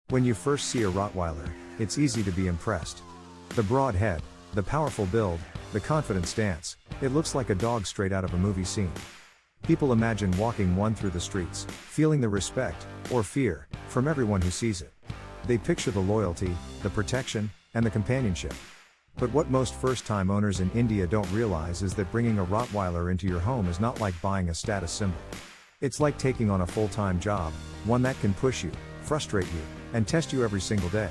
When you first see a Rottweiler, it's easy to be impressed. The broad head, the powerful build, the confident stance, it looks like a dog straight out of a movie scene. People imagine walking one through the streets, feeling the respect, or fear, from everyone who sees it. They picture the loyalty, the protection, and the companionship. But what most first-time owners in India don't realize is that bringing a Rottweiler into your home is not like buying a status symbol. It's like taking on a full-time job, one that can push you, frustrate you, and test you every single day.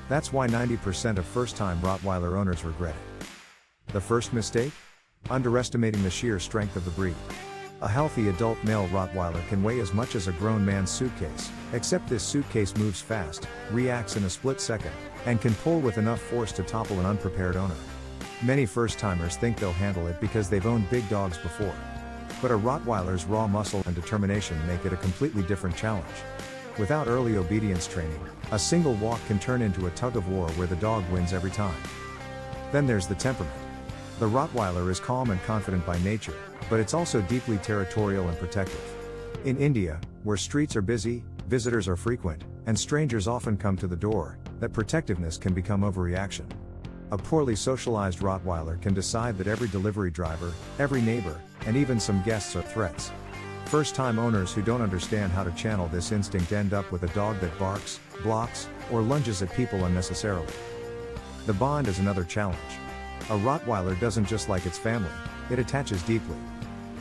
That's why 90% of first-time Rottweiler owners regret it. The first mistake? Underestimating the sheer strength of the breed. A healthy adult male Rottweiler can weigh as much as a grown man's suitcase, except this suitcase moves fast, reacts in a split second, and can pull with enough force to topple an unprepared owner. Many first-timers think they'll handle it because they've owned big dogs before. But a Rottweiler's raw muscle and determination make it a completely different challenge. Without early obedience training, a single walk can turn into a tug-of-war where the dog wins every time. Then there's the temperament. The Rottweiler is calm and confident by nature, but it's also deeply territorial and protective. In India, where streets are busy, visitors are frequent, and strangers often come to the door, that protectiveness can become overreaction. A poorly socialized Rottweiler can decide that every delivery driver, every neighbor, and even some guests are threats. First-time owners who don't understand how to channel this instinct end up with a dog that barks, blocks, or lunges at people unnecessarily. The bond is another challenge. A Rottweiler doesn't just like its family, it attaches deeply.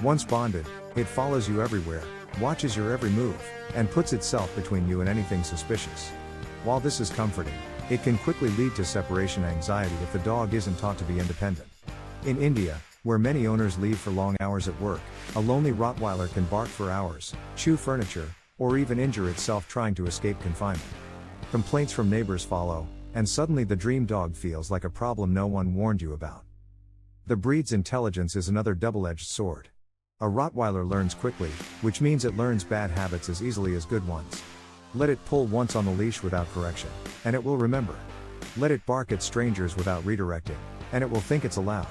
Once bonded, it follows you everywhere, watches your every move, and puts itself between you and anything suspicious. While this is comforting, it can quickly lead to separation anxiety if the dog isn't taught to be independent. In India, where many owners leave for long hours at work, a lonely Rottweiler can bark for hours, chew furniture, or even injure itself trying to escape confinement. Complaints from neighbors follow, and suddenly the dream dog feels like a problem no one warned you about. The breed's intelligence is another double-edged sword. A Rottweiler learns quickly, which means it learns bad habits as easily as good ones. Let it pull once on the leash without correction, and it will remember. Let it bark at strangers without redirecting, and it will think it's allowed.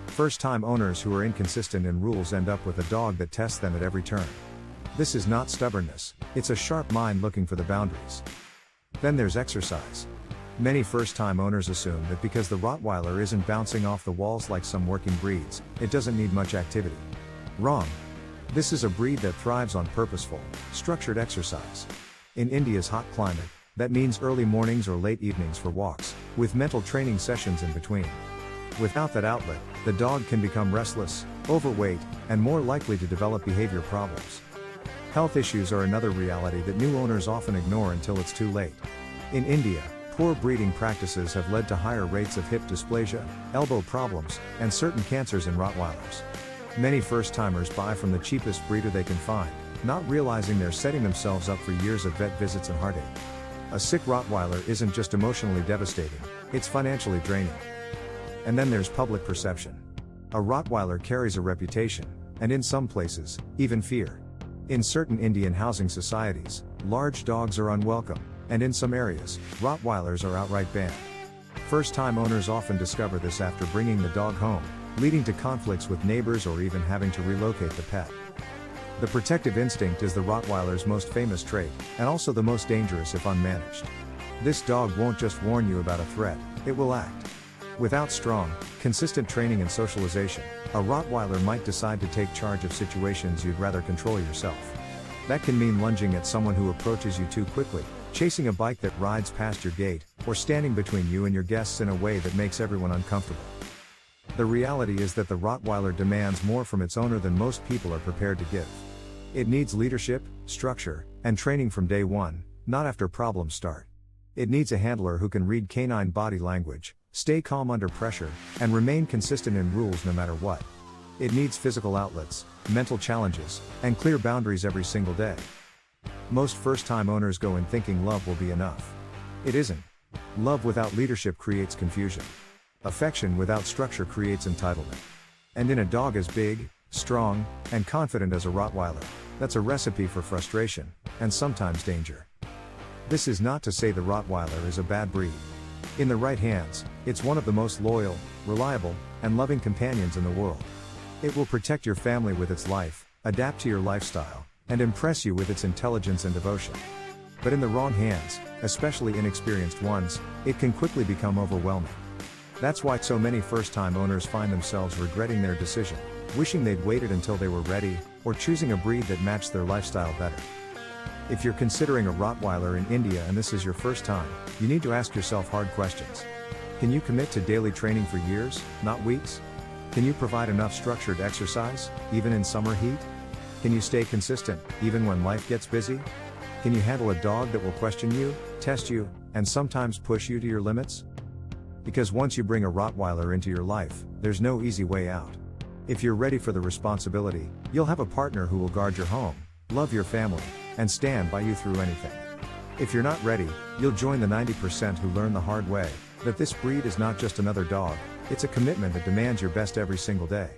First-time owners who are inconsistent in rules end up with a dog that tests them at every turn. This is not stubbornness, it's a sharp mind looking for the boundaries. Then there's exercise. Many first-time owners assume that because the Rottweiler isn't bouncing off the walls like some working breeds, it doesn't need much activity. Wrong. This is a breed that thrives on purposeful, structured exercise. In India's hot climate, that means early mornings or late evenings for walks, with mental training sessions in between. Without that outlet, the dog can become restless, overweight, and more likely to develop behavior problems. Health issues are another reality that new owners often ignore until it's too late. In India, poor breeding practices have led to higher rates of hip dysplasia, elbow problems, and certain cancers in Rottweilers. Many first-timers buy from the cheapest breeder they can find, not realizing they're setting themselves up for years of vet visits and heartache. A sick Rottweiler isn't just emotionally devastating, it's financially draining. And then there's public perception. A Rottweiler carries a reputation, and in some places, even fear. In certain Indian housing societies, large dogs are unwelcome, and in some areas, Rottweilers are outright banned. First-time owners often discover this after bringing the dog home, leading to conflicts with neighbors or even having to relocate the pet. The protective instinct is the Rottweiler's most famous trait, and also the most dangerous if unmanaged. This dog won't just warn you about a threat, it will act. Without strong, consistent training and socialization, a Rottweiler might decide to take charge of situations you'd rather control yourself. That can mean lunging at someone who approaches you too quickly, chasing a bike that rides past your gate, or standing between you and your guests in a way that makes everyone uncomfortable. The reality is that the Rottweiler demands more from its owner than most people are prepared to give. It needs leadership, structure, and training from day one, not after problems start. It needs a handler who can read canine body language, stay calm under pressure, and remain consistent in rules no matter what. It needs physical outlets, mental challenges, and clear boundaries every single day. Most first-time owners go in thinking love will be enough. It isn't. Love without leadership creates confusion. Affection without structure creates entitlement. And in a dog as big, strong, and confident as a Rottweiler, that's a recipe for frustration, and sometimes danger. This is not to say the Rottweiler is a bad breed. In the right hands, it's one of the most loyal, reliable, and loving companions in the world. It will protect your family with its life, adapt to your lifestyle, and impress you with its intelligence and devotion. But in the wrong hands, especially inexperienced ones, it can quickly become overwhelming. That's why so many first-time owners find themselves regretting their decision, wishing they'd waited until they were ready, or choosing a breed that matched their lifestyle better. If you're considering a Rottweiler in India and this is your first time, you need to ask yourself hard questions. Can you commit to daily training for years, not weeks? Can you provide enough structured exercise, even in summer heat? Can you stay consistent, even when life gets busy? Can you handle a dog that will question you, test you, and sometimes push you to your limits? Because once you bring a Rottweiler into your life, there's no easy way out. If you're ready for the responsibility, you'll have a partner who will guard your home, love your family, and stand by you through anything. If you're not ready, you'll join the 90% who learn the hard way, that this breed is not just another dog, it's a commitment that demands your best every single day.